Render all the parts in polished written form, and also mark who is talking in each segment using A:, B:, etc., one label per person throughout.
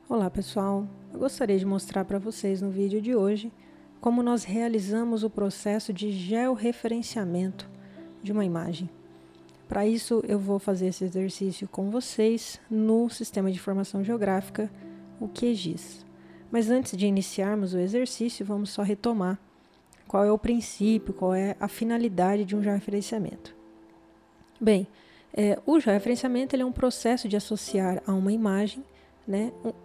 A: Olá pessoal, eu gostaria de mostrar para vocês no vídeo de hoje como nós realizamos o processo de georreferenciamento de uma imagem. Para isso eu vou fazer esse exercício com vocês no Sistema de Informação Geográfica, o QGIS. Mas antes de iniciarmos o exercício, vamos só retomar qual é o princípio, qual é a finalidade de um georreferenciamento. Bem, o georreferenciamento ele é um processo de associar a uma imagem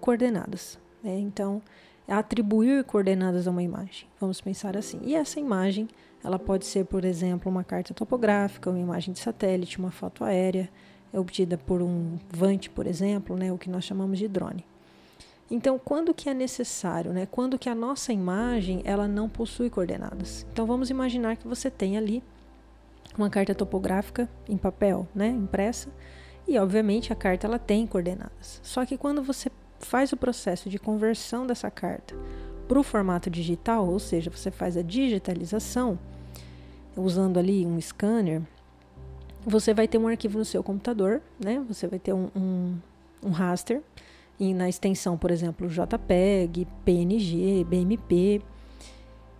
A: coordenadas. Então, é atribuir coordenadas a uma imagem. Vamos pensar assim. E essa imagem, ela pode ser, por exemplo, uma carta topográfica, uma imagem de satélite, uma foto aérea, obtida por um VANT, por exemplo, o que nós chamamos de drone. Então, quando que é necessário? Quando que a nossa imagem ela não possui coordenadas? Então, vamos imaginar que você tem ali uma carta topográfica em papel, impressa, e, obviamente, a carta ela tem coordenadas. Só que quando você faz o processo de conversão dessa carta para o formato digital, ou seja, você faz a digitalização, usando ali um scanner, você vai ter um arquivo no seu computador, Você vai ter um raster, e na extensão, por exemplo, JPEG, PNG, BMP.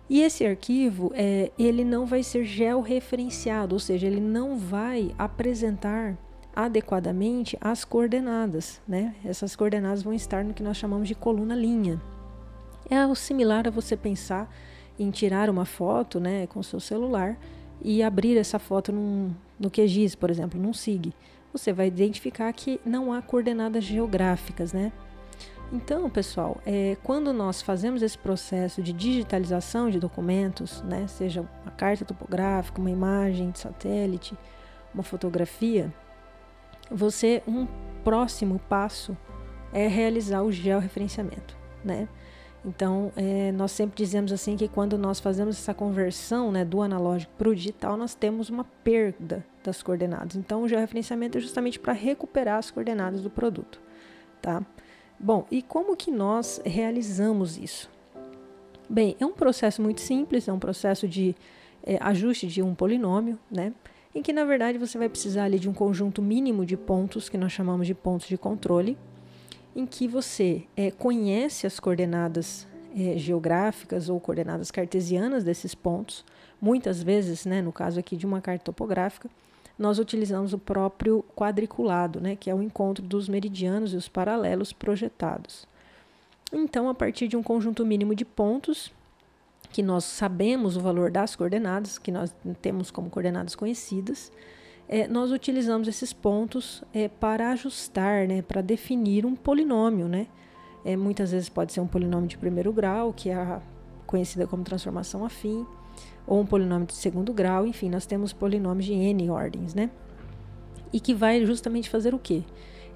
A: E esse arquivo, ele não vai ser georreferenciado, ou seja, ele não vai apresentar adequadamente as coordenadas, Essas coordenadas vão estar no que nós chamamos de coluna linha. É similar a você pensar em tirar uma foto, com seu celular e abrir essa foto no QGIS, por exemplo, num SIG. Você vai identificar que não há coordenadas geográficas, Então, pessoal, quando nós fazemos esse processo de digitalização de documentos, seja uma carta topográfica, uma imagem de satélite, uma fotografia, um próximo passo é realizar o georreferenciamento, Então, nós sempre dizemos assim que quando nós fazemos essa conversão do analógico para o digital, nós temos uma perda das coordenadas. Então, o georreferenciamento é justamente para recuperar as coordenadas do produto, tá? Bom, e como que nós realizamos isso? Bem, é um processo muito simples, é um processo de ajuste de um polinômio, em que, na verdade, você vai precisar ali de um conjunto mínimo de pontos, que nós chamamos de pontos de controle, em que você conhece as coordenadas geográficas ou coordenadas cartesianas desses pontos. Muitas vezes, no caso aqui de uma carta topográfica, nós utilizamos o próprio quadriculado, que é o encontro dos meridianos e os paralelos projetados. Então, a partir de um conjunto mínimo de pontos, que nós sabemos o valor das coordenadas, que nós temos como coordenadas conhecidas, nós utilizamos esses pontos para ajustar, para definir um polinômio, muitas vezes pode ser um polinômio de primeiro grau, que é conhecida como transformação afim, ou um polinômio de segundo grau, enfim, nós temos polinômios de N ordens, E que vai justamente fazer o quê?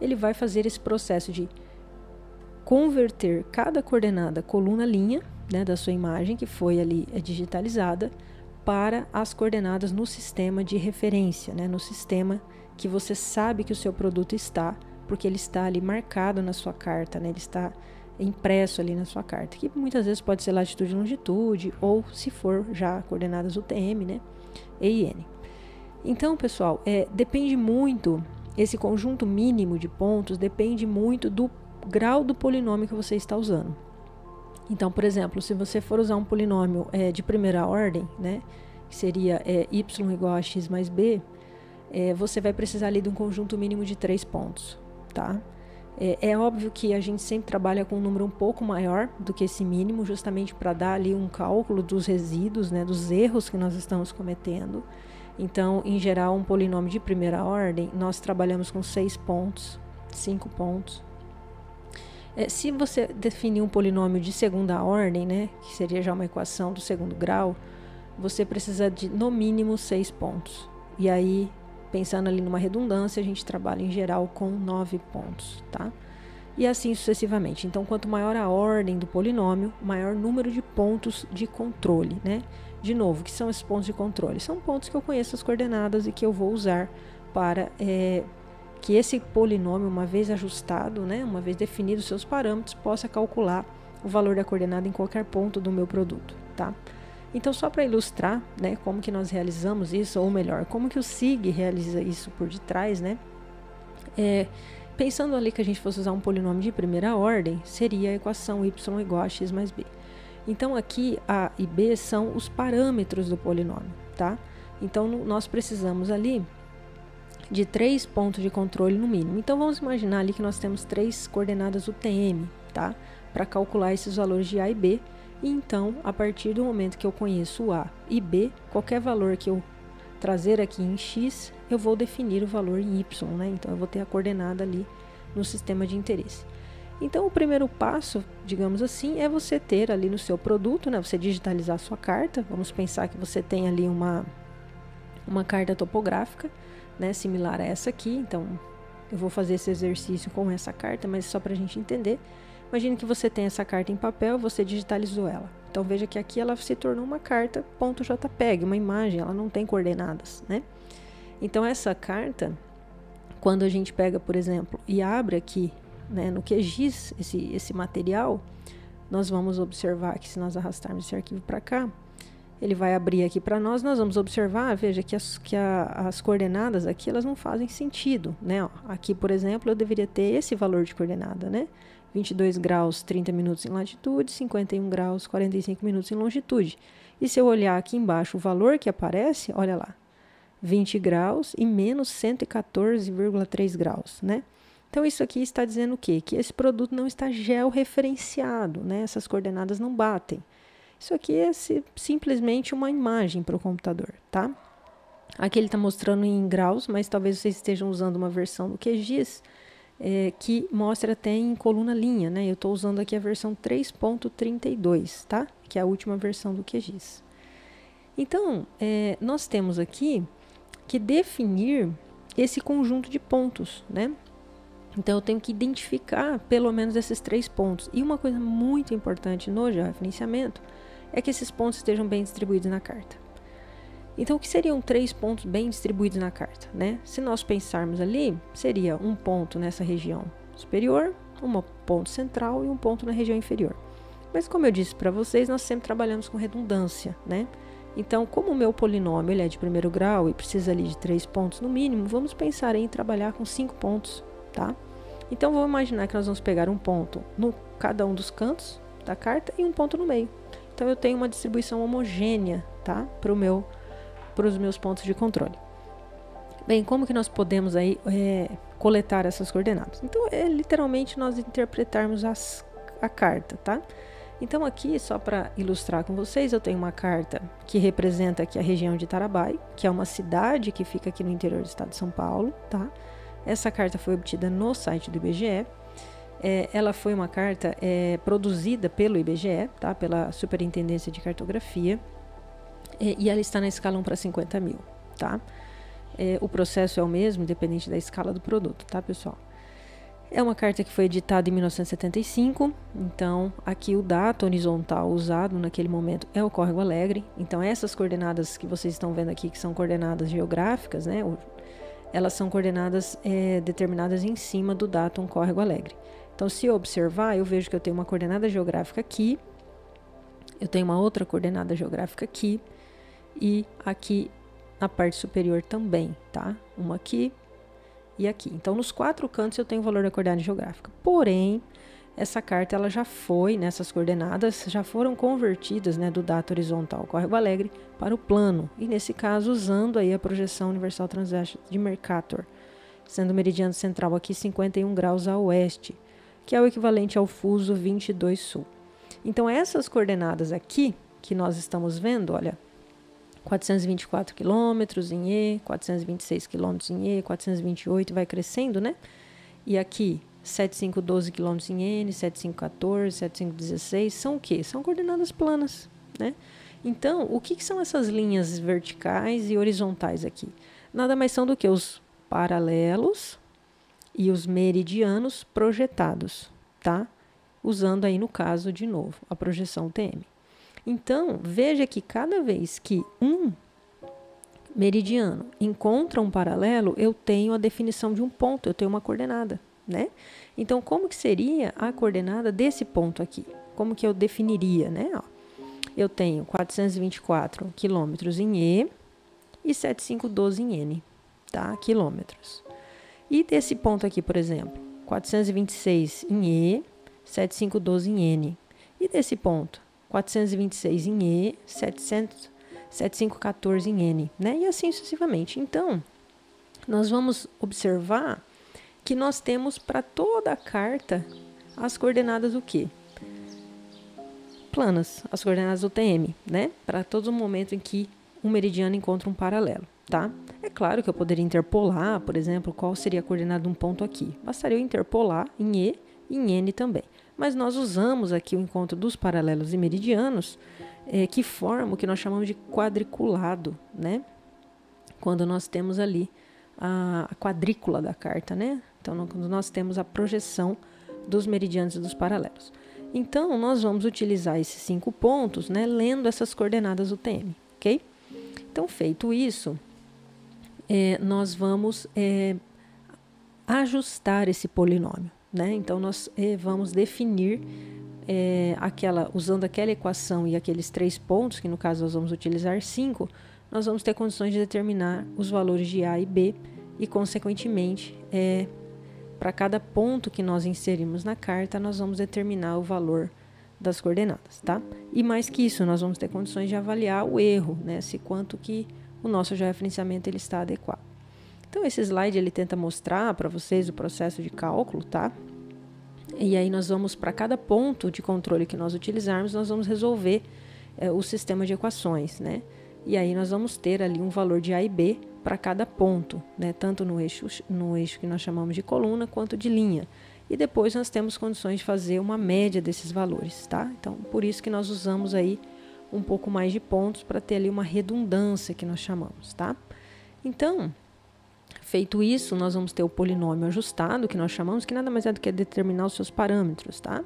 A: Ele vai fazer esse processo de converter cada coordenada coluna-linha, da sua imagem, que foi ali digitalizada, para as coordenadas no sistema de referência, no sistema que você sabe que o seu produto está, porque ele está ali marcado na sua carta, ele está impresso ali na sua carta, que muitas vezes pode ser latitude e longitude, ou se for já coordenadas UTM, E e N. Então, pessoal, depende muito, esse conjunto mínimo de pontos depende muito do grau do polinômio que você está usando. Então, por exemplo, se você for usar um polinômio de primeira ordem, que seria y igual a x mais b, você vai precisar ali de um conjunto mínimo de 3 pontos, tá? É óbvio que a gente sempre trabalha com um número um pouco maior do que esse mínimo, justamente para dar ali um cálculo dos resíduos, dos erros que nós estamos cometendo. Então, em geral, um polinômio de primeira ordem, nós trabalhamos com 6 pontos, 5 pontos. Se você definir um polinômio de segunda ordem, que seria já uma equação do segundo grau, você precisa de, no mínimo, 6 pontos. E aí, pensando ali numa redundância, a gente trabalha em geral com 9 pontos, tá? E assim sucessivamente. Então, quanto maior a ordem do polinômio, maior número de pontos de controle, De novo, o que são esses pontos de controle? São pontos que eu conheço as coordenadas e que eu vou usar para que esse polinômio, uma vez ajustado, uma vez definido os seus parâmetros, possa calcular o valor da coordenada em qualquer ponto do meu produto, tá? Então, só para ilustrar, como que nós realizamos isso, ou melhor, como que o SIG realiza isso por detrás, Pensando ali que a gente fosse usar um polinômio de primeira ordem, seria a equação y igual a x mais b. Então, aqui a e b são os parâmetros do polinômio, tá? Então, nós precisamos ali de 3 pontos de controle no mínimo. Então, vamos imaginar ali que nós temos 3 coordenadas UTM, tá? Para calcular esses valores de a e b. E então, a partir do momento que eu conheço o a e b, qualquer valor que eu trazer aqui em x, eu vou definir o valor em y, né? Então, eu vou ter a coordenada ali no sistema de interesse. Então, o primeiro passo, digamos assim, é você ter ali no seu produto, né? Você digitalizar a sua carta. Vamos pensar que você tem ali uma carta topográfica, né? Similar a essa aqui. Então, eu vou fazer esse exercício com essa carta, mas só para a gente entender. Imagine que você tem essa carta em papel, você digitalizou ela. Então, veja que aqui ela se tornou uma carta .jpeg, uma imagem, ela não tem coordenadas, né? Então, essa carta, quando a gente pega, por exemplo, e abre aqui, né, no QGIS, esse material, nós vamos observar que se nós arrastarmos esse arquivo para cá, ele vai abrir aqui para nós vamos observar, veja que as coordenadas aqui, elas não fazem sentido, né? Ó, aqui, por exemplo, eu deveria ter esse valor de coordenada, né? 22 graus, 30 minutos em latitude, 51 graus, 45 minutos em longitude. E se eu olhar aqui embaixo o valor que aparece, olha lá, 20 graus e menos 114,3 graus, né? Então, isso aqui está dizendo o quê? Que esse produto não está georreferenciado, né? Essas coordenadas não batem. Isso aqui é simplesmente uma imagem para o computador, tá? Aqui ele está mostrando em graus, mas talvez vocês estejam usando uma versão do QGIS que mostra até em coluna linha, né? Eu estou usando aqui a versão 3.32, tá? Que é a última versão do QGIS. Então, nós temos aqui que definir esse conjunto de pontos, né? Então, eu tenho que identificar pelo menos esses 3 pontos. E uma coisa muito importante no georreferenciamento é que esses pontos estejam bem distribuídos na carta. Então, o que seriam 3 pontos bem distribuídos na carta, né? Se nós pensarmos ali, seria um ponto nessa região superior, um ponto central e um ponto na região inferior. Mas, como eu disse para vocês, nós sempre trabalhamos com redundância, né? Então, como o meu polinômio ele é de primeiro grau e precisa ali de 3 pontos no mínimo, vamos pensar em trabalhar com 5 pontos, tá? Então, vamos imaginar que nós vamos pegar um ponto no cada um dos cantos da carta e um ponto no meio. Então, eu tenho uma distribuição homogênea, tá? Para os meus pontos de controle. Bem, como que nós podemos aí coletar essas coordenadas? Então, literalmente nós interpretarmos a carta, tá? Então, aqui, só para ilustrar com vocês, eu tenho uma carta que representa aqui a região de Tarabai, que é uma cidade que fica aqui no interior do estado de São Paulo, tá? Essa carta foi obtida no site do IBGE. Ela foi uma carta produzida pelo IBGE, tá? Pela Superintendência de Cartografia. E ela está na escala 1/50.000, tá? O processo é o mesmo, independente da escala do produto, tá, pessoal? É uma carta que foi editada em 1975, então aqui o dado horizontal usado naquele momento é o Córrego Alegre. Então essas coordenadas que vocês estão vendo aqui, que são coordenadas geográficas, né? Elas são coordenadas determinadas em cima do datum Córrego Alegre. Então, se eu observar, eu vejo que eu tenho uma coordenada geográfica aqui, eu tenho uma outra coordenada geográfica aqui, e aqui na parte superior também, tá? Uma aqui e aqui. Então, nos 4 cantos eu tenho o valor da coordenada geográfica. Porém, essa carta ela já foi, nessas coordenadas, já foram convertidas, né, do dado horizontal Córrego Alegre para o plano. E nesse caso, usando aí a projeção universal transversa de Mercator, sendo o meridiano central aqui 51 graus a oeste, que é o equivalente ao fuso 22 sul. Então, essas coordenadas aqui, que nós estamos vendo, olha, 424 quilômetros em E, 426 quilômetros em E, 428, vai crescendo, né? E aqui, 7512 quilômetros em N, 7514, 7516, são o quê? São coordenadas planas, né? Então, o que são essas linhas verticais e horizontais aqui? Nada mais são do que os paralelos e os meridianos projetados, tá? Usando aí, no caso, de novo, a projeção TM. Então, veja que cada vez que um meridiano encontra um paralelo, eu tenho a definição de um ponto, eu tenho uma coordenada, né? Então, como que seria a coordenada desse ponto aqui? Como que eu definiria, né? Ó, eu tenho 424 quilômetros em E e 7512 em N, tá? Quilômetros. E desse ponto aqui, por exemplo, 426 em E, 7512 em N. E desse ponto, 426 em E, 7514 em N, né? E assim sucessivamente. Então, nós vamos observar que nós temos para toda a carta as coordenadas o quê? Planas, as coordenadas do TM, né? Para todo momento em que um meridiano encontra um paralelo, tá? É claro que eu poderia interpolar, por exemplo, qual seria a coordenada de um ponto aqui. Bastaria eu interpolar em E e em N também. Mas nós usamos aqui o encontro dos paralelos e meridianos, que formam o que nós chamamos de quadriculado, né? Quando nós temos ali a quadrícula da carta, né? Então, quando nós temos a projeção dos meridianos e dos paralelos. Então, nós vamos utilizar esses 5 pontos, né? Lendo essas coordenadas do TM, ok? Então, feito isso, nós vamos ajustar esse polinômio, né? Então, nós vamos definir usando aquela equação e aqueles 3 pontos, que no caso nós vamos utilizar 5, nós vamos ter condições de determinar os valores de A e B e, consequentemente, para cada ponto que nós inserimos na carta, nós vamos determinar o valor das coordenadas, tá? E mais que isso, nós vamos ter condições de avaliar o erro, né? Se quanto que o nosso georreferenciamento ele está adequado. Então, esse slide ele tenta mostrar para vocês o processo de cálculo, tá? E aí nós vamos, para cada ponto de controle que nós utilizarmos, nós vamos resolver o sistema de equações, né? E aí nós vamos ter ali um valor de A e B para cada ponto, né? Tanto no eixo que nós chamamos de coluna, quanto de linha. E depois nós temos condições de fazer uma média desses valores, tá? Então, por isso que nós usamos aí um pouco mais de pontos para ter ali uma redundância que nós chamamos, tá? Então, feito isso, nós vamos ter o polinômio ajustado, que nós chamamos, que nada mais é do que determinar os seus parâmetros, tá?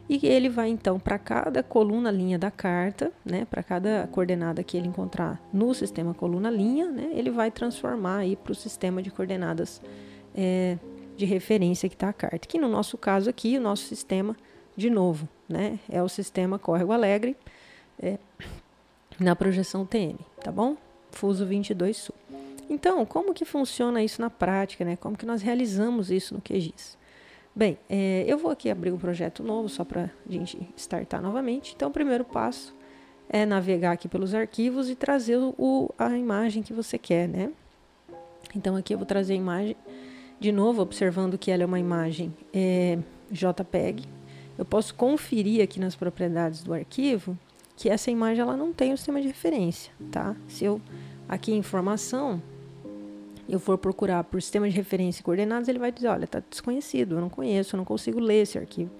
A: E ele vai, então, para cada coluna-linha da carta, né? Para cada coordenada que ele encontrar no sistema coluna-linha, né? Ele vai transformar aí para o sistema de coordenadas de referência que está a carta. Que no nosso caso aqui, o nosso sistema, de novo, né? É o sistema Córrego Alegre, na projeção TM, tá bom? Fuso 22 Sul. Então, como que funciona isso na prática, né? Como que nós realizamos isso no QGIS? Bem, eu vou aqui abrir um projeto novo, só para a gente startar novamente. Então, o primeiro passo é navegar aqui pelos arquivos e trazer a imagem que você quer, né? Então, aqui eu vou trazer a imagem, de novo, observando que ela é uma imagem JPEG. Eu posso conferir aqui nas propriedades do arquivo que essa imagem ela não tem o sistema de referência, tá? Se eu, aqui em informação, eu for procurar por sistema de referência e coordenadas, ele vai dizer, olha, está desconhecido, eu não conheço, eu não consigo ler esse arquivo.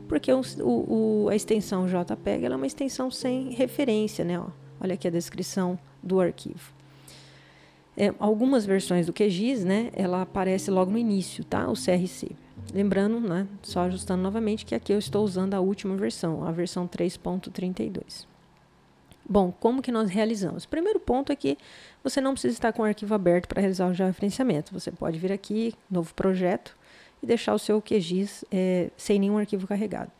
A: Porque a extensão JPEG ela é uma extensão sem referência, né? Ó, olha aqui a descrição do arquivo. Algumas versões do QGIS, né, ela aparece logo no início, tá? O CRC. Lembrando, né, só ajustando novamente, que aqui eu estou usando a última versão, a versão 3.32. Bom, como que nós realizamos? O primeiro ponto é que você não precisa estar com o arquivo aberto para realizar o georreferenciamento. Você pode vir aqui, novo projeto, e deixar o seu QGIS sem nenhum arquivo carregado.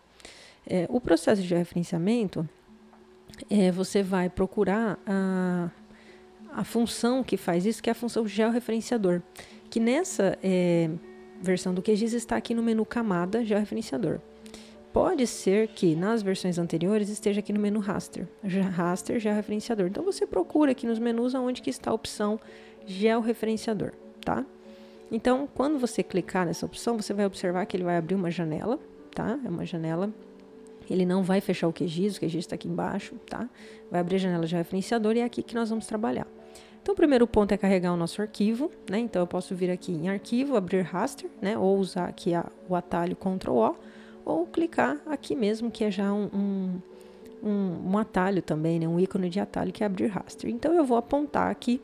A: O processo de georreferenciamento, você vai procurar a função que faz isso, que é a função georreferenciador, que nessa versão do QGIS está aqui no menu camada georreferenciador. Pode ser que nas versões anteriores esteja aqui no menu raster, georreferenciador. Então, você procura aqui nos menus onde que está a opção georreferenciador, tá? Então, quando você clicar nessa opção, você vai observar que ele vai abrir uma janela, tá? É uma janela, ele não vai fechar o QGIS está aqui embaixo, tá? Vai abrir a janela georreferenciador e é aqui que nós vamos trabalhar. Então, o primeiro ponto é carregar o nosso arquivo, né? Então, eu posso vir aqui em arquivo, abrir raster, né? Ou usar aqui o atalho Ctrl+O, ou clicar aqui mesmo, que é já um atalho também, né? Um ícone de atalho, que é abrir raster. Então, eu vou apontar aqui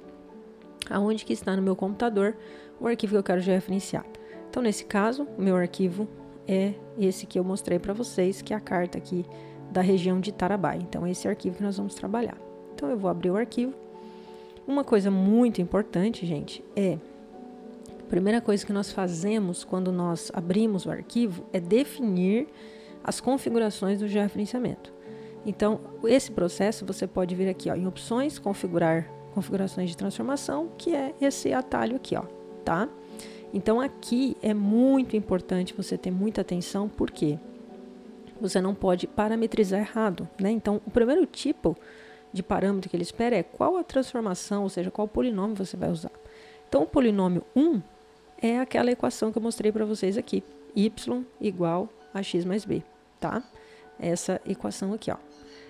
A: aonde que está no meu computador o arquivo que eu quero georreferenciar. Então, nesse caso, o meu arquivo é esse que eu mostrei para vocês, que é a carta aqui da região de Tarabá. Então, esse arquivo que nós vamos trabalhar. Então, eu vou abrir o arquivo. Uma coisa muito importante, gente, a primeira coisa que nós fazemos quando nós abrimos o arquivo é definir as configurações do georreferenciamento. Então, esse processo você pode vir aqui, ó, em opções, configurar configurações de transformação, que é esse atalho aqui, ó, tá? Então aqui é muito importante você ter muita atenção, porque você não pode parametrizar errado, né? Então o primeiro tipo de parâmetro que ele espera é qual a transformação, ou seja, qual polinômio você vai usar. Então o polinômio 1 é aquela equação que eu mostrei para vocês aqui, y igual a x mais b, tá? Essa equação aqui, ó.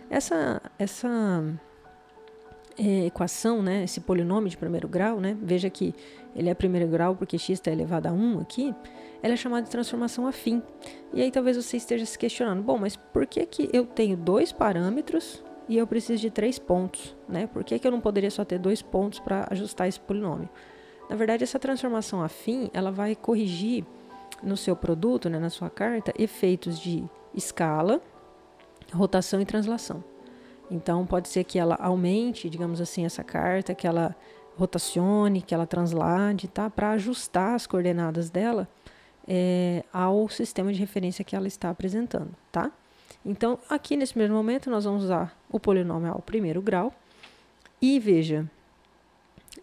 A: Essa equação, né, esse polinômio de primeiro grau, né, veja que ele é primeiro grau porque x está elevado a 1 aqui, ela é chamada de transformação afim. E aí talvez você esteja se questionando, bom, mas por que que eu tenho 2 parâmetros e eu preciso de 3 pontos, né? Por que que eu não poderia só ter 2 pontos para ajustar esse polinômio? Na verdade, essa transformação afim, ela vai corrigir no seu produto, né, na sua carta, efeitos de escala, rotação e translação. Então, pode ser que ela aumente, digamos assim, essa carta, que ela rotacione, que ela translade, tá? Para ajustar as coordenadas dela ao sistema de referência que ela está apresentando, tá? Então, aqui nesse mesmo momento, nós vamos usar o polinômio ao primeiro grau. E veja,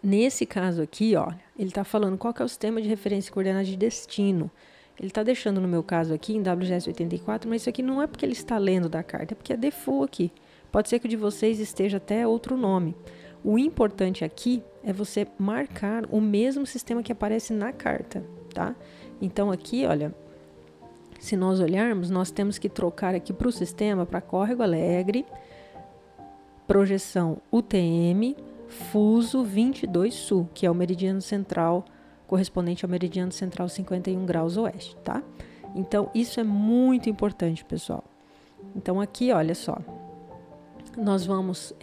A: nesse caso aqui, ó, ele está falando qual que é o sistema de referência e coordenada de destino. Ele está deixando no meu caso aqui em WGS 84, mas isso aqui não é porque ele está lendo da carta, é porque é default aqui. Pode ser que o de vocês esteja até outro nome. O importante aqui é você marcar o mesmo sistema que aparece na carta, tá? Então aqui, olha, se nós olharmos, nós temos que trocar aqui para o sistema, para Córrego Alegre, projeção UTM, fuso 22 sul, que é o meridiano central, correspondente ao meridiano central 51 graus oeste, tá? Então, isso é muito importante, pessoal. Então, aqui, olha só, nós vamos,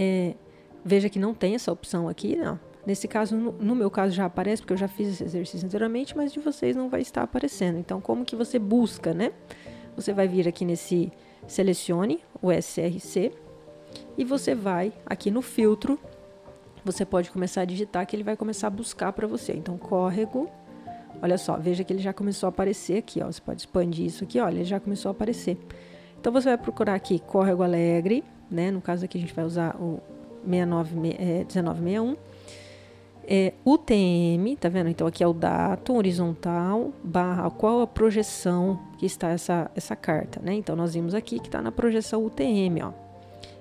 A: veja que não tem essa opção aqui, não. Nesse caso, no meu caso já aparece, porque eu já fiz esse exercício anteriormente, mas de vocês não vai estar aparecendo. Então, como que você busca, né? Você vai vir aqui nesse, selecione o SRC, e você vai aqui no filtro, você pode começar a digitar que ele vai começar a buscar para você. Então, córrego, olha só, veja que ele já começou a aparecer aqui, ó. Você pode expandir isso aqui, olha, ele já começou a aparecer. Então, você vai procurar aqui Córrego Alegre, né? No caso aqui a gente vai usar o 1961. UTM, tá vendo? Então, aqui é o dato horizontal, barra, qual a projeção que está essa carta, né? Então, nós vimos aqui que está na projeção UTM, ó.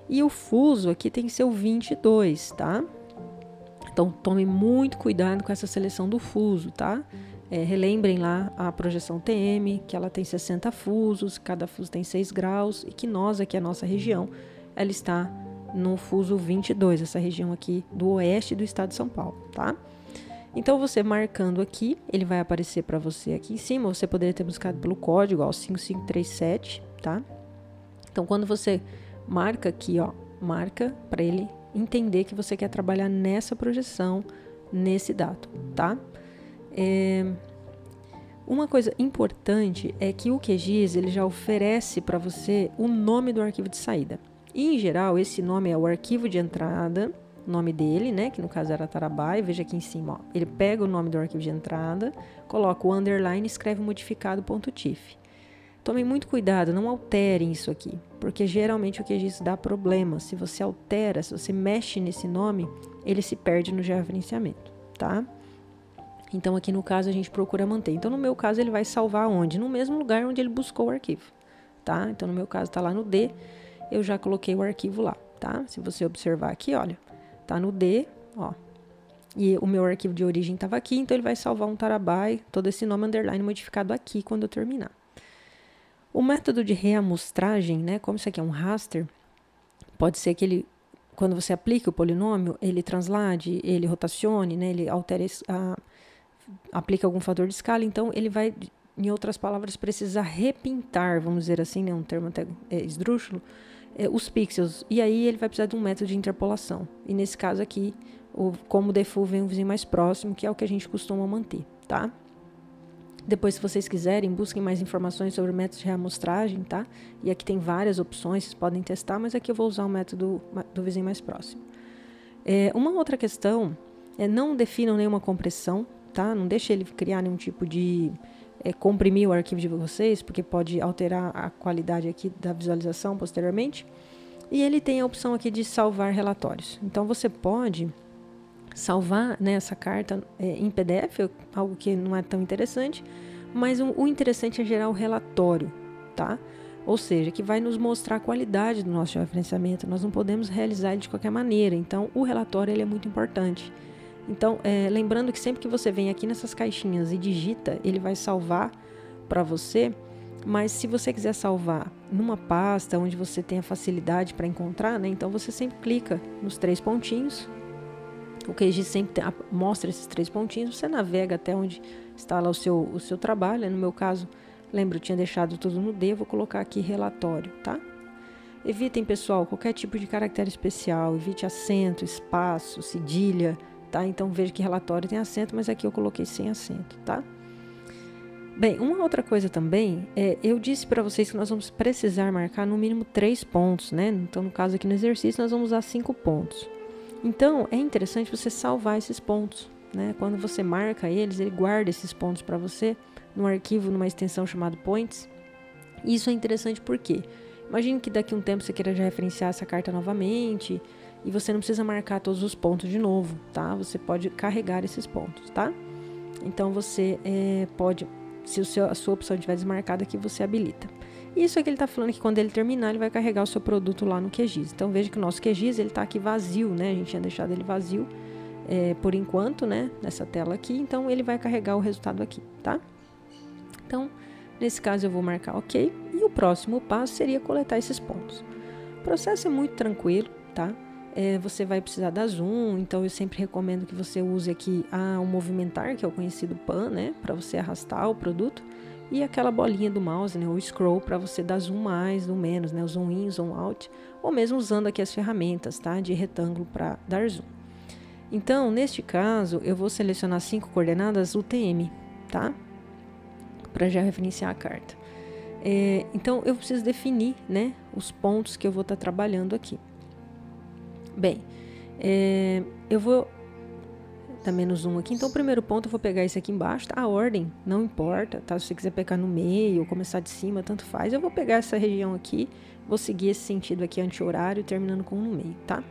A: E o fuso aqui tem que ser o 22, tá? Então, tome muito cuidado com essa seleção do fuso, tá? Relembrem lá a projeção TM, que ela tem 60 fusos, cada fuso tem 6 graus, e que nós aqui, a nossa região, ela está no fuso 22, essa região aqui do oeste do estado de São Paulo, tá? Então, você marcando aqui, ele vai aparecer para você aqui em cima. Você poderia ter buscado pelo código, ó, 5537, tá? Então, quando você marca aqui, ó, marca para ele entender que você quer trabalhar nessa projeção, nesse dado, tá? Uma coisa importante é que o QGIS, ele já oferece para você o nome do arquivo de saída. E, em geral, esse nome é o arquivo de entrada, nome dele, né, que no caso era Tarabai. Veja aqui em cima, ó, ele pega o nome do arquivo de entrada, coloca o underline e escreve modificado.tif. Tomem muito cuidado, não alterem isso aqui, porque geralmente o QGIS dá problema. Se você altera, se você mexe nesse nome, ele se perde no georreferenciamento, tá? Então, aqui no caso, a gente procura manter. Então, no meu caso, ele vai salvar onde? No mesmo lugar onde ele buscou o arquivo, tá? Então, no meu caso, tá lá no D, eu já coloquei o arquivo lá, tá? Se você observar aqui, olha, tá no D, ó. E o meu arquivo de origem estava aqui, então ele vai salvar um terabyte, todo esse nome underline modificado aqui quando eu terminar. O método de reamostragem, né, como isso aqui é um raster, pode ser que ele, quando você aplica o polinômio, ele translade, ele rotacione, né, ele altere, aplica algum fator de escala, então ele vai, em outras palavras, precisar repintar, vamos dizer assim, né, um termo até esdrúxulo, os pixels, e aí ele vai precisar de um método de interpolação. E nesse caso aqui, como default vem um vizinho mais próximo, que é o que a gente costuma manter, tá? Depois, se vocês quiserem, busquem mais informações sobre o método de reamostragem, tá? E aqui tem várias opções, vocês podem testar, mas aqui eu vou usar o método do vizinho mais próximo. Uma outra questão é não definam nenhuma compressão, tá? Não deixe ele criar nenhum tipo de comprimir o arquivo de vocês, porque pode alterar a qualidade aqui da visualização posteriormente. E ele tem a opção aqui de salvar relatórios. Então, você pode salvar, né, essa carta em PDF, algo que não é tão interessante, mas o interessante é gerar o relatório, tá? Ou seja, que vai nos mostrar a qualidade do nosso georreferenciamento. Nós não podemos realizar ele de qualquer maneira, então o relatório ele é muito importante. Então, lembrando que sempre que você vem aqui nessas caixinhas e digita, ele vai salvar para você, mas se você quiser salvar numa pasta onde você tenha facilidade para encontrar, né, então você sempre clica nos 3 pontinhos. O QGIS sempre mostra esses 3 pontinhos, você navega até onde está lá o seu trabalho, né? No meu caso, lembro, eu tinha deixado tudo no D, vou colocar aqui relatório, tá? Evitem, pessoal, qualquer tipo de caractere especial, evite acento, espaço, cedilha, tá? Então, veja que relatório tem acento, mas aqui eu coloquei sem acento, tá? Bem, uma outra coisa também, eu disse para vocês que nós vamos precisar marcar no mínimo 3 pontos, né? Então, no caso aqui no exercício, nós vamos usar 5 pontos. Então, é interessante você salvar esses pontos, né? Quando você marca eles, ele guarda esses pontos para você num arquivo, numa extensão chamada Points. Isso é interessante porque imagine que daqui a um tempo você queira já referenciar essa carta novamente e você não precisa marcar todos os pontos de novo, tá? Você pode carregar esses pontos, tá? Então, você pode, se a sua opção estiver desmarcada aqui, você habilita. Isso é que ele está falando que quando ele terminar, ele vai carregar o seu produto lá no QGIS. Então, veja que o nosso QGIS, ele está aqui vazio, né? A gente tinha deixado ele vazio por enquanto, né? Nessa tela aqui. Então, ele vai carregar o resultado aqui, tá? Então, nesse caso, eu vou marcar OK. E o próximo passo seria coletar esses pontos. O processo é muito tranquilo, tá? Você vai precisar da zoom, então eu sempre recomendo que você use aqui o movimentar, que é o conhecido pan, né? Para você arrastar o produto. E aquela bolinha do mouse, né, o scroll, para você dar zoom mais, zoom menos, né, o zoom in, zoom out, ou mesmo usando aqui as ferramentas, tá, de retângulo para dar zoom. Então, neste caso, eu vou selecionar 5 coordenadas UTM, tá, para já referenciar a carta. Então, eu preciso definir, né, os pontos que eu vou estar trabalhando aqui. Bem, eu vou dar -1 aqui. Então, o primeiro ponto eu vou pegar esse aqui embaixo, tá? A ordem não importa, tá? Se você quiser pegar no meio ou começar de cima, tanto faz. Eu vou pegar essa região aqui, vou seguir esse sentido aqui anti-horário, terminando com no meio, tá?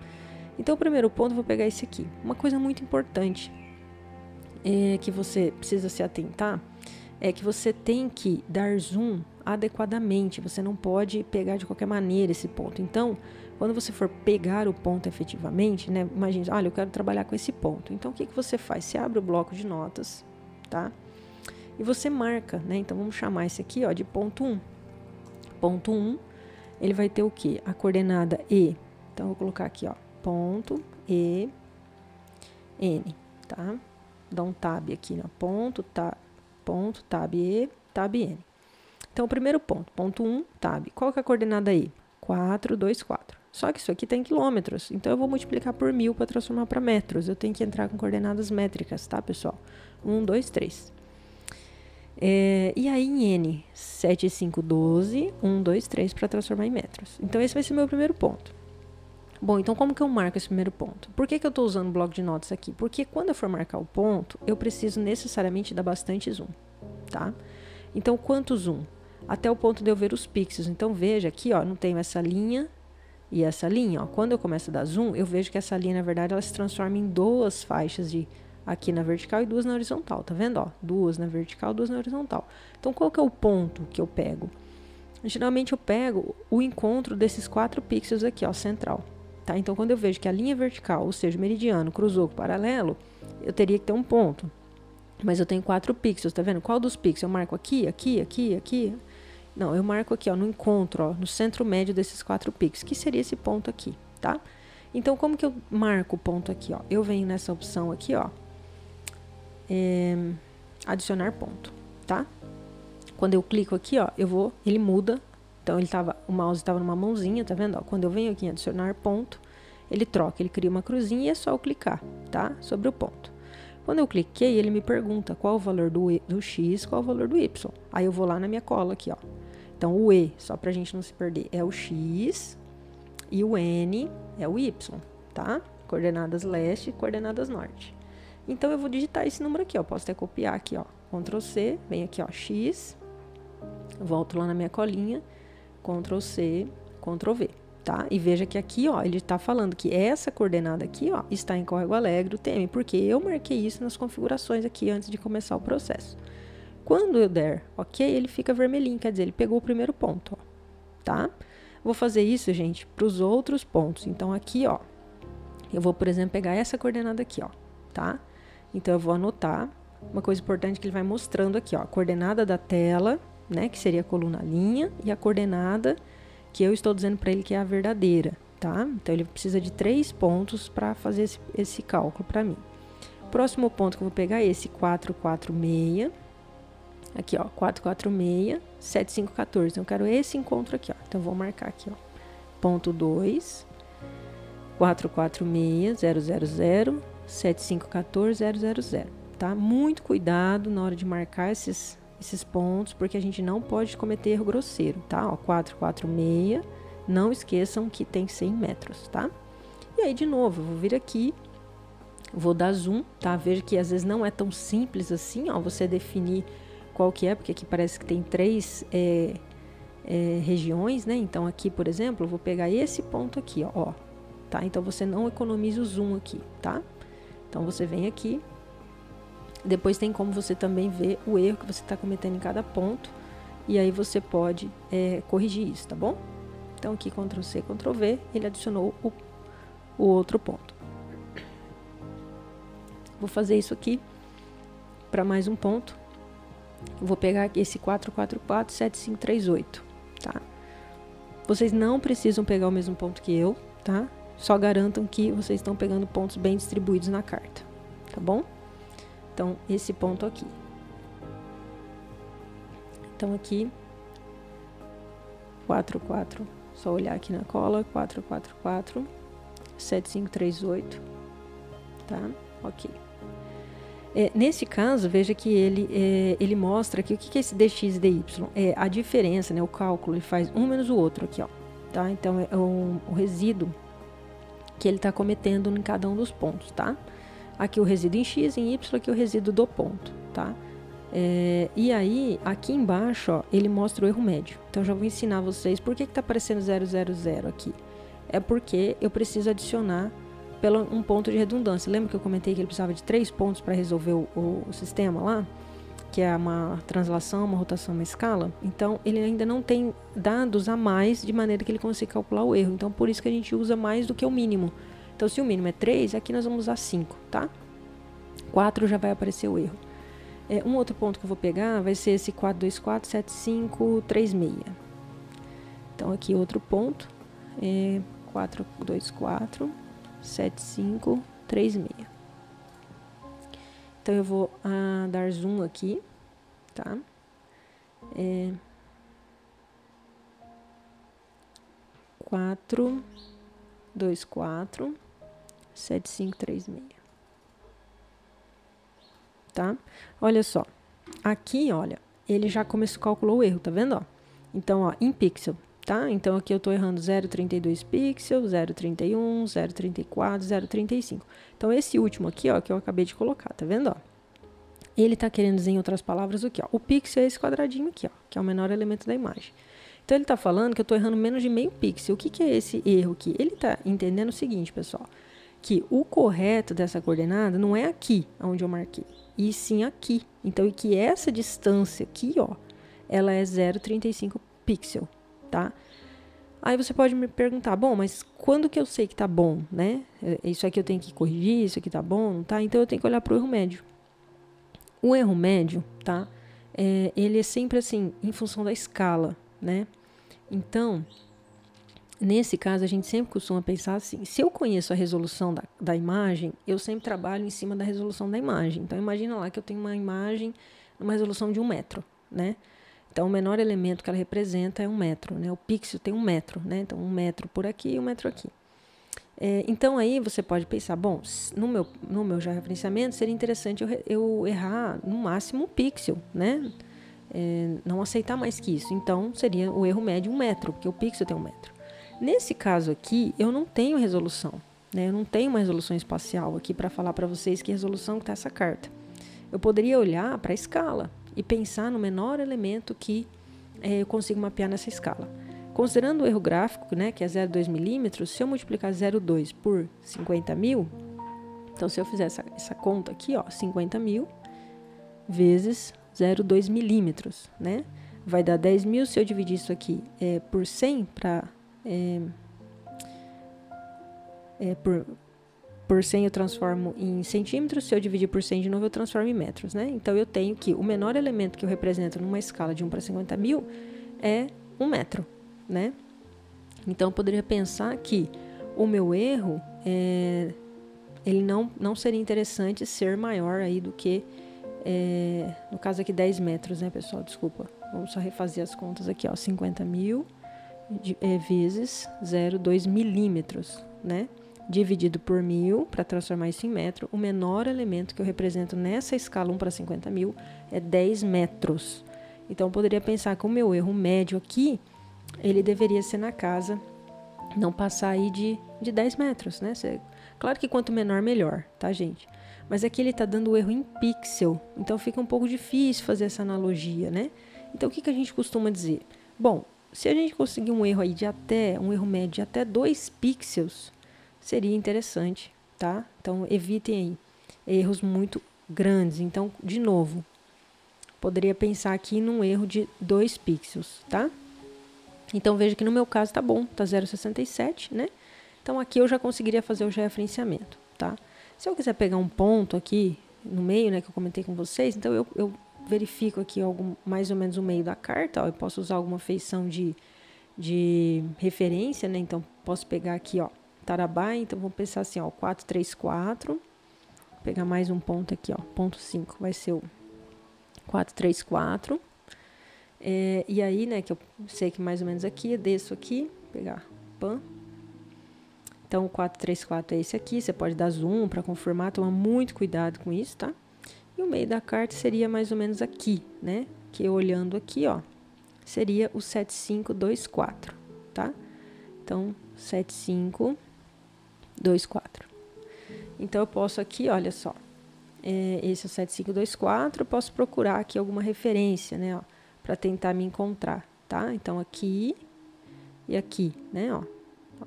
A: Então, o primeiro ponto eu vou pegar esse aqui. Uma coisa muito importante que você precisa se atentar é que você tem que dar zoom adequadamente. Você não pode pegar de qualquer maneira esse ponto. Então, quando você for pegar o ponto efetivamente, né? Imagine, olha, eu quero trabalhar com esse ponto. Então, o que você faz? Você abre o bloco de notas, tá? E você marca, né? Então, vamos chamar esse aqui, ó, de ponto 1. Ponto 1, ele vai ter o quê? A coordenada E. Então, eu vou colocar aqui, ó, ponto E, N, tá? Dá um tab aqui, né? Ponto, tab E, tab N. Então, o primeiro ponto, ponto 1, tab. Qual que é a coordenada E? 4, 2, 4. Só que isso aqui tem quilômetros, então eu vou multiplicar por 1000 para transformar para metros. Eu tenho que entrar com coordenadas métricas, tá, pessoal? 1, 2, 3. E aí em N, 7, 5, 12, 1, 2, 3 para transformar em metros. Então esse vai ser meu primeiro ponto. Bom, então como que eu marco esse primeiro ponto? Por que eu estou usando o bloco de notas aqui? Porque quando eu for marcar o ponto, eu preciso necessariamente dar bastante zoom, tá? Então quanto zoom? Até o ponto de eu ver os pixels. Então veja aqui, ó, não tenho essa linha e essa linha, ó. Quando eu começo a dar zoom, eu vejo que essa linha, na verdade, ela se transforma em 2 faixas aqui na vertical e 2 na horizontal, tá vendo, ó? 2 na vertical, 2 na horizontal. Então, qual que é o ponto que eu pego? Geralmente eu pego o encontro desses 4 pixels aqui, ó, central, tá? Então, quando eu vejo que a linha vertical, ou seja, o meridiano, cruzou com o paralelo, eu teria que ter um ponto. Mas eu tenho 4 pixels, tá vendo? Qual dos pixels? Eu marco aqui, aqui, aqui, aqui. Não, eu marco aqui, ó, no encontro, ó, no centro médio desses 4 pixels, que seria esse ponto aqui, tá? Então, como que eu marco o ponto aqui, ó? Eu venho nessa opção aqui, ó, adicionar ponto, tá? Quando eu clico aqui, ó, ele muda. Então, o mouse estava numa mãozinha, tá vendo? Ó, quando eu venho aqui em adicionar ponto, ele troca, ele cria uma cruzinha e é só eu clicar, tá? Sobre o ponto. Quando eu cliquei, ele me pergunta qual o valor do X, qual o valor do Y. Aí eu vou lá na minha cola aqui, ó. Então, o E, só pra gente não se perder, é o X e o N é o Y, tá? Coordenadas leste e coordenadas norte. Então, eu vou digitar esse número aqui, ó. Posso até copiar aqui, ó. Ctrl C, vem aqui, ó, X. Volto lá na minha colinha. Ctrl C, Ctrl V, tá? E veja que aqui, ó, ele tá falando que essa coordenada aqui, ó, está em Córrego Alegre, UTM, porque eu marquei isso nas configurações aqui antes de começar o processo. Quando eu der ok, ele fica vermelhinho, quer dizer, ele pegou o primeiro ponto, ó, tá? Vou fazer isso, gente, para os outros pontos. Então, aqui, ó, eu vou, por exemplo, pegar essa coordenada aqui, ó, tá? Então, eu vou anotar. Uma coisa importante que ele vai mostrando aqui, ó, a coordenada da tela, né, que seria a coluna linha, e a coordenada que eu estou dizendo para ele que é a verdadeira, tá? Então, ele precisa de 3 pontos para fazer esse cálculo para mim. Próximo ponto que eu vou pegar é esse 446, aqui, ó, 446, 7514. Então, eu quero esse encontro aqui, ó. Então, eu vou marcar aqui, ó, ponto 2, 446, 000, 7514, 000, tá? Muito cuidado na hora de marcar esses pontos, porque a gente não pode cometer erro grosseiro, tá? Ó, 446, não esqueçam que tem 100 metros, tá? E aí, de novo, eu vou vir aqui, vou dar zoom, tá? Veja que às vezes não é tão simples assim, ó, você definir qual que é, porque aqui parece que tem 3 regiões, né? Então, aqui, por exemplo, eu vou pegar esse ponto aqui, ó, tá? Então, você não economiza o zoom aqui, tá? Então, você vem aqui, depois tem como você também ver o erro que você está cometendo em cada ponto, e aí você pode corrigir isso, tá bom? Então, aqui, Ctrl C, Ctrl V, ele adicionou o outro ponto. Vou fazer isso aqui para mais um ponto. Eu vou pegar aqui esse 444, 7538, tá? Vocês não precisam pegar o mesmo ponto que eu, tá? Só garantam que vocês estão pegando pontos bem distribuídos na carta, tá bom? Então, esse ponto aqui. Então, aqui, 44, só olhar aqui na cola, 444, 7538, tá? Ok. Nesse caso, veja que ele mostra aqui o que é esse dx e dy. É a diferença, né? O cálculo, ele faz um menos o outro aqui, ó. Tá? Então, é o resíduo que ele está cometendo em cada um dos pontos, tá? Aqui o resíduo em x, em y, aqui o resíduo do ponto, tá? E aí, aqui embaixo, ó, ele mostra o erro médio. Então, já vou ensinar vocês por que está aparecendo 000 aqui. É porque eu preciso adicionar um ponto de redundância. Lembra que eu comentei que ele precisava de 3 pontos para resolver o sistema lá? Que é uma translação, uma rotação, uma escala. Então, ele ainda não tem dados a mais de maneira que ele consiga calcular o erro. Então, por isso que a gente usa mais do que o mínimo. Então, se o mínimo é 3, aqui nós vamos usar 5, tá? 4 já vai aparecer o erro. Um outro ponto que eu vou pegar vai ser esse 424, 7536. Então, aqui outro ponto. 424, 7536. Então, eu vou dar zoom aqui, tá? 424, 7536. Tá? Olha só. Aqui, olha, ele já começou a calcular o erro, tá vendo, ó? Então, ó, em pixel, tá? Então, aqui eu tô errando 0,32 pixels, 0,31, 0,34, 0,35. Então, esse último aqui, ó, que eu acabei de colocar, tá vendo, ó? Ele tá querendo dizer, em outras palavras, o que, ó? O pixel é esse quadradinho aqui, ó, que é o menor elemento da imagem. Então, ele tá falando que eu tô errando menos de meio pixel. O que é esse erro aqui? Ele tá entendendo o seguinte, pessoal, que o correto dessa coordenada não é aqui, onde eu marquei, e sim aqui. Então, e que essa distância aqui, ó, ela é 0,35 pixel, tá? Aí você pode me perguntar, bom, mas quando que eu sei que tá bom, né? Isso aqui eu tenho que corrigir, isso aqui tá bom, não tá? Então, eu tenho que olhar pro erro médio. O erro médio, tá? Ele é sempre assim, em função da escala, né? Então, nesse caso, a gente sempre costuma pensar assim, se eu conheço a resolução da imagem, eu sempre trabalho em cima da resolução da imagem. Então, imagina lá que eu tenho uma imagem numa resolução de 1 metro, né? Então, o menor elemento que ela representa é 1 metro, né? O pixel tem 1 metro, né? Então, 1 metro por aqui e 1 metro aqui. Então, aí você pode pensar, bom, no meu já referenciamento, seria interessante eu errar no máximo 1 pixel, né? Não aceitar mais que isso. Então, seria o erro médio 1 metro, porque o pixel tem 1 metro. Nesse caso aqui, eu não tenho resolução, né? Eu não tenho uma resolução espacial aqui para falar para vocês que resolução que está essa carta. Eu poderia olhar para a escala e pensar no menor elemento que eu consigo mapear nessa escala. Considerando o erro gráfico, né, que é 0,2 milímetros, se eu multiplicar 0,2 por 50.000, então se eu fizer essa conta aqui, ó, 50.000 vezes 0,2 milímetros, né, vai dar 10.000. Se eu dividir isso aqui por 100, por 100 eu transformo em centímetros, se eu dividir por 100 de novo eu transformo em metros, né? Então eu tenho que o menor elemento que eu represento numa escala de 1 para 50.000 é 1 metro, né? Então eu poderia pensar que o meu erro, ele não seria interessante ser maior aí do que, no caso aqui 10 metros, né, pessoal? Desculpa, vamos só refazer as contas aqui, ó, 50.000 vezes 0,2 milímetros, né? Dividido por 1.000, para transformar isso em metro, o menor elemento que eu represento nessa escala 1 para 50.000 é 10 metros. Então, eu poderia pensar que o meu erro médio aqui, ele deveria ser na casa, não passar aí de 10 metros, né? Claro que quanto menor, melhor, tá, gente? Mas aqui ele está dando o erro em pixel, então fica um pouco difícil fazer essa analogia, né? Então, o que a gente costuma dizer? Bom, se a gente conseguir um erro aí um erro médio de até 2 pixels, seria interessante, tá? Então, evitem aí erros muito grandes. Então, de novo, poderia pensar aqui num erro de 2 pixels, tá? Então, veja que no meu caso tá bom, tá 0,67, né? Então, aqui eu já conseguiria fazer o georreferenciamento, tá? Se eu quiser pegar um ponto aqui no meio, né, que eu comentei com vocês, então eu verifico aqui mais ou menos o meio da carta, ó, eu posso usar alguma feição de referência, né? Então, posso pegar aqui, ó, Tarabá, então vamos pensar assim, ó, 434, pegar mais um ponto aqui, ó, ponto 5, vai ser o 434, e aí, né, que eu sei que mais ou menos aqui, eu desço aqui, pegar pan, então o 434 é esse aqui, você pode dar zoom para confirmar, toma muito cuidado com isso, tá? E o meio da carta seria mais ou menos aqui, né, que eu olhando aqui, ó, seria o 7524, tá? Então, 7524. Então, eu posso aqui, olha só, esse é o 7524, eu posso procurar aqui alguma referência, né, ó, para tentar me encontrar, tá? Então, aqui e aqui, né, ó,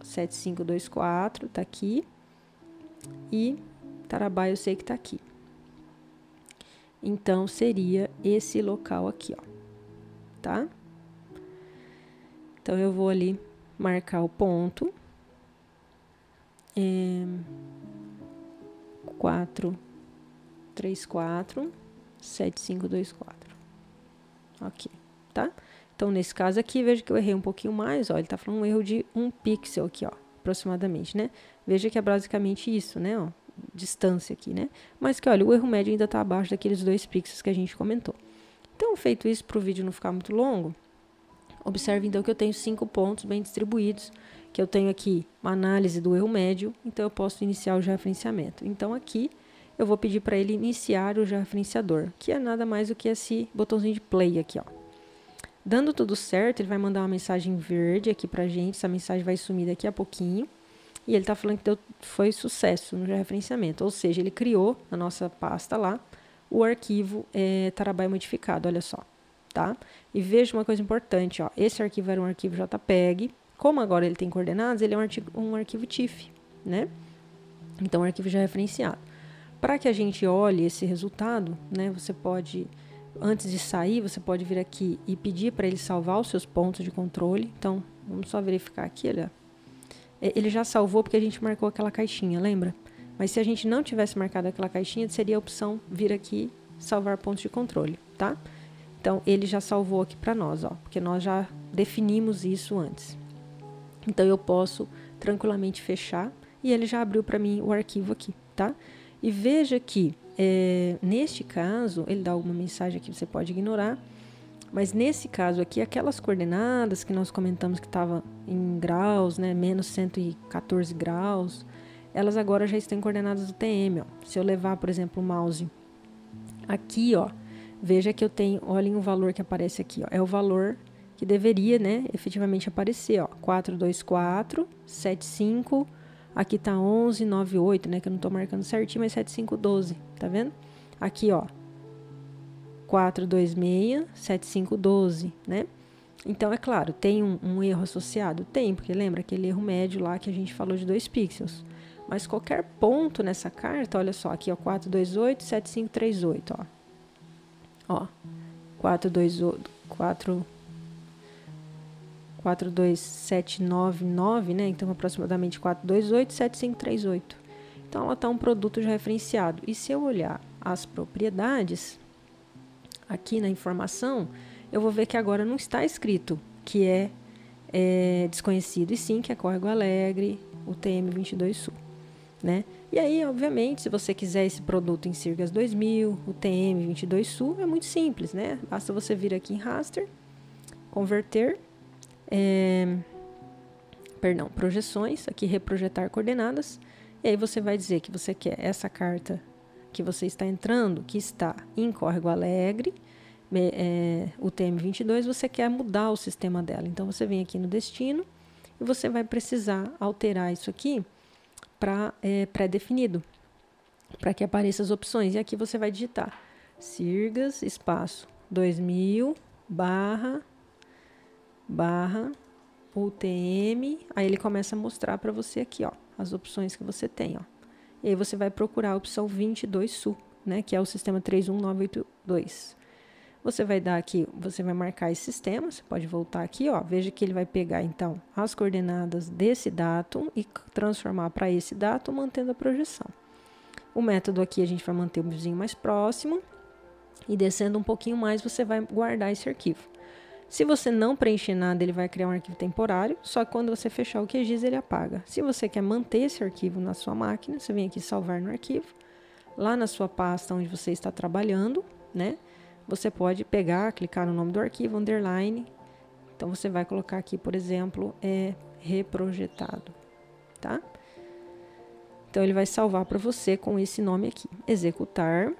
A: 7524 tá aqui e Tarabá eu sei que tá aqui. Então, seria esse local aqui, ó, tá? Então, eu vou ali marcar o ponto. 434 7524. Ok, tá? Então, nesse caso aqui, veja que eu errei um pouquinho mais, ó. Ele tá falando um erro de 1 pixel aqui, ó, aproximadamente, né? Veja que é basicamente isso, né, ó, distância aqui, né? Mas que, olha, o erro médio ainda tá abaixo daqueles 2 pixels que a gente comentou. Então, feito isso, para o vídeo não ficar muito longo, observe, então, que eu tenho 5 pontos bem distribuídos, que eu tenho aqui uma análise do erro médio, então eu posso iniciar o georreferenciamento. Então, aqui, eu vou pedir para ele iniciar o georreferenciador, que é nada mais do que esse botãozinho de play aqui, ó. Dando tudo certo, ele vai mandar uma mensagem verde aqui pra gente, essa mensagem vai sumir daqui a pouquinho, e ele tá falando que foi sucesso no georreferenciamento, ou seja, ele criou na nossa pasta lá o arquivo Tarabá modificado, olha só, tá? E veja uma coisa importante, ó, esse arquivo era um arquivo JPEG, como agora ele tem coordenadas, ele é um arquivo TIFF, né? Então, o arquivo já é referenciado. Para que a gente olhe esse resultado, né, você pode, antes de sair, você pode vir aqui e pedir para ele salvar os seus pontos de controle. Então, vamos só verificar aqui, olha. Ele já salvou porque a gente marcou aquela caixinha, lembra? Mas se a gente não tivesse marcado aquela caixinha, seria a opção vir aqui salvar pontos de controle, tá? Então, ele já salvou aqui para nós, ó, porque nós já definimos isso antes. Então, eu posso tranquilamente fechar e ele já abriu para mim o arquivo aqui, tá? E veja que, neste caso, ele dá alguma mensagem aqui que você pode ignorar, mas nesse caso aqui, aquelas coordenadas que nós comentamos que estava em graus, né, menos 114 graus, elas agora já estão em coordenadas do TM, ó. Se eu levar, por exemplo, o mouse aqui, ó, veja que eu tenho, olhem o valor que aparece aqui, ó, é o valor que deveria, né, efetivamente aparecer, ó, 424, 75, aqui tá 1198, né, que eu não tô marcando certinho, mas 7512, tá vendo? Aqui, ó, 426, 7512, né? Então, é claro, tem um erro associado? Tem, porque lembra aquele erro médio lá que a gente falou de 2 pixels. Mas qualquer ponto nessa carta, olha só, aqui ó, 428, 7538, ó. Ó, 42799, né? Então, aproximadamente 428, 7538. Então, ela tá um produto já referenciado. E se eu olhar as propriedades, aqui na informação, eu vou ver que agora não está escrito que é desconhecido, e sim que é Córrego Alegre, UTM 22 Sul, né? E aí, obviamente, se você quiser esse produto em Sirgas 2000, UTM 22 Sul, é muito simples, né? Basta você vir aqui em raster, converter, projeções, aqui reprojetar coordenadas, e aí você vai dizer que você quer essa carta que você está entrando, que está em Córrego Alegre, UTM 22, você quer mudar o sistema dela. Então, você vem aqui no destino e você vai precisar alterar isso aqui para pré-definido, para que apareçam as opções. E aqui você vai digitar Sirgas, espaço 2000, barra UTM. Aí ele começa a mostrar para você aqui, ó, as opções que você tem, ó. E aí você vai procurar a opção 22 Sul, né, que é o sistema 31982. Você vai dar aqui, você vai marcar esse sistema, você pode voltar aqui, ó, veja que ele vai pegar, então, as coordenadas desse datum e transformar para esse datum, mantendo a projeção. O método aqui, a gente vai manter o vizinho mais próximo, e descendo um pouquinho mais, você vai guardar esse arquivo. Se você não preencher nada, ele vai criar um arquivo temporário, só que quando você fechar o QGIS, ele apaga. Se você quer manter esse arquivo na sua máquina, você vem aqui salvar no arquivo, lá na sua pasta onde você está trabalhando, né? Você pode pegar, clicar no nome do arquivo, underline. Então, você vai colocar aqui, por exemplo, reprojetado, tá? Então, ele vai salvar para você com esse nome aqui. Executar.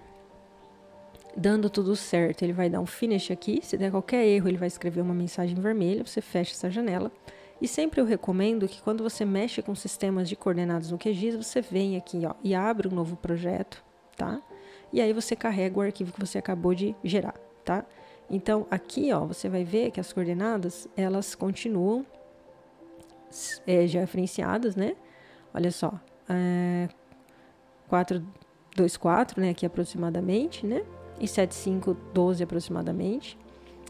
A: Dando tudo certo, ele vai dar um finish aqui. Se der qualquer erro, ele vai escrever uma mensagem vermelha. Você fecha essa janela. E sempre eu recomendo que quando você mexe com sistemas de coordenadas no QGIS, você vem aqui, ó, e abre um novo projeto, tá? E aí você carrega o arquivo que você acabou de gerar, tá? Então, aqui, ó, você vai ver que as coordenadas, elas continuam já referenciadas, né? Olha só, 424, né, aqui aproximadamente, né? E 7512 aproximadamente.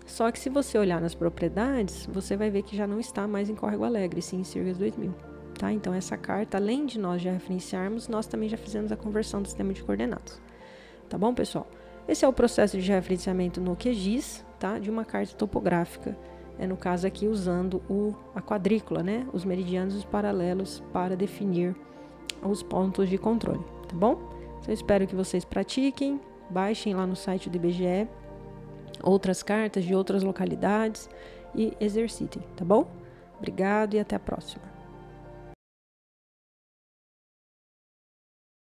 A: Só que se você olhar nas propriedades, você vai ver que já não está mais em Córrego Alegre, sim em Sirgas 2000, tá? Então, essa carta, além de nós já referenciarmos, nós também já fizemos a conversão do sistema de coordenadas. Tá bom, pessoal? Esse é o processo de referenciamento no QGIS, tá? De uma carta topográfica. No caso aqui, usando a quadrícula, né? Os meridianos e os paralelos para definir os pontos de controle, tá bom? Então, eu espero que vocês pratiquem, baixem lá no site do IBGE outras cartas de outras localidades e exercitem, tá bom? Obrigado e até a próxima.